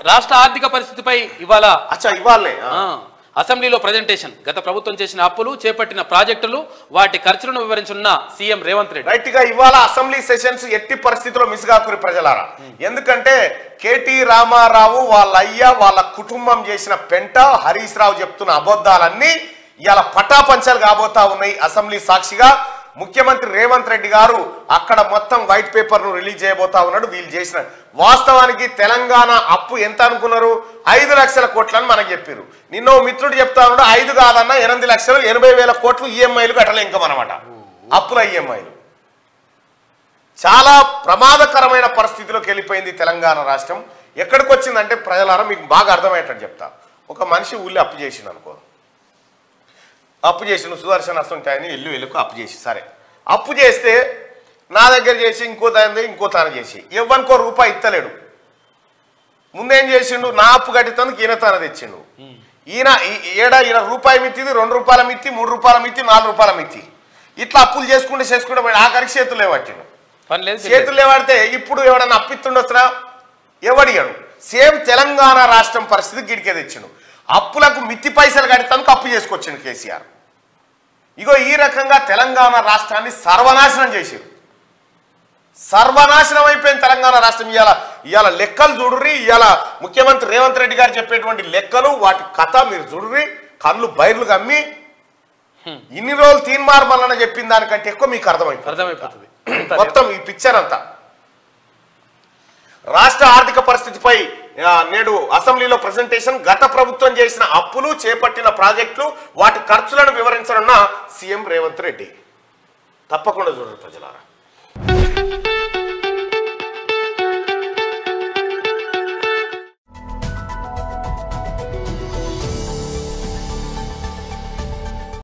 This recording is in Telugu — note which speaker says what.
Speaker 1: రాష్ట్ర ఆర్థిక పరిస్థితిపై ఇవాళ
Speaker 2: ఇవ్వాలే
Speaker 1: అసెంబ్లీలో ప్రజెంటేషన్ గత ప్రభుత్వం చేసిన అప్పులు చేపట్టిన ప్రాజెక్టులు వాటి ఖర్చులను వివరించున్న సీఎం రేవంత్ రెడ్డి.
Speaker 2: రైట్ గా ఇవాళ అసెంబ్లీ సెషన్స్ ఎట్టి పరిస్థితుల్లో మిస్ కాకురి ప్రజలారా. ఎందుకంటే కేటీ రామారావు వాళ్ళ అయ్య వాళ్ళ కుటుంబం చేసిన పెంట, హరీష్ రావు చెప్తున్న అబద్ధాలన్నీ ఇవాళ పటాపంచలు కాబోతా ఉన్నాయి. అసెంబ్లీ సాక్షిగా ముఖ్యమంత్రి రేవంత్ రెడ్డి గారు అక్కడ మొత్తం వైట్ పేపర్ ను రిలీజ్ చేయబోతా ఉన్నాడు. వీళ్ళు చేసిన వాస్తవానికి తెలంగాణ అప్పు ఎంత అనుకున్నారు? 5 లక్షల కోట్లని మనకు చెప్పారు. నిన్న మిత్రుడు చెప్తా ఉన్నాడు 5 కాదన్నా 8 లక్షలు 80,000 కోట్లు ఈఎంఐలు కట్టలే ఇంకమనమాట. అప్పుల ఈఎంఐలు చాలా ప్రమాదకరమైన పరిస్థితిలోకి వెళ్ళిపోయింది తెలంగాణ రాష్ట్రం. ఎక్కడికి వచ్చిందంటే ప్రజలారా మీకు బాగా అర్థమయ్యేటట్టు చెప్తా. ఒక మనిషి ఊళ్ళో అప్పు చేసిండు అనుకో, అప్పు చేసి సుదర్శన్ వస్తుంటాయని ఇల్లుకు అప్పు చేసి, సరే అప్పు చేస్తే నా దగ్గర చేసి ఇంకో తాను చేసి ఎవ్వనికో రూపాయి ఇస్తలేడు. ముందేం చేసిండు? నా అప్పు కట్టినందుకు ఈయన తాను తెచ్చిండు. ఈయన రూపాయి మిత్తిది, 2 రూపాయల మిత్తి, 3 రూపాయల మిత్తి, 4 రూపాయల మిత్తి, ఇట్లా అప్పులు చేసుకుంటే ఆఖరికి చేతులు లేవట్టిండు. చేతులు లేవాడితే ఇప్పుడు ఎవడన్నా అప్పిస్తుండొచ్చినా ఎవడిగాడు? సేమ్ తెలంగాణ రాష్ట్రం పరిస్థితి గిడికే తెచ్చిండు. అప్పులకు మిత్తి పైసలు కట్టినందుకు అప్పు చేసుకొచ్చిండు కేసీఆర్. ఇగో ఈ రకంగా తెలంగాణ రాష్ట్రాన్ని సర్వనాశనం చేశారు. సర్వనాశనం అయిపోయింది తెలంగాణ రాష్ట్రం. ఇవాళ లెక్కలు చూడుర్రి. ఇవాళ ముఖ్యమంత్రి రేవంత్ రెడ్డి గారు చెప్పేటువంటి లెక్కలు, వాటి కథ మీరు చూడుర్రి. కళ్ళు బైర్లు కమ్మి ఇన్ని రోజులు తీన్మార్ మల్లన చెప్పిన దానికంటే ఎక్కువ మీకు అర్థమైపోతుంది మొత్తం ఈ పిక్చర్ అంతా. రాష్ట్ర ఆర్థిక పరిస్థితిపై నేడు అసెంబ్లీలో ప్రెజెంటేషన్. గత ప్రభుత్వం చేసిన అప్పులు, చేపట్టిన ప్రాజెక్టులు, వాటి ఖర్చులను వివరించనున్న సీఎం రేవంత్ రెడ్డి. తప్పకుండా చూడండి ప్రజలారా.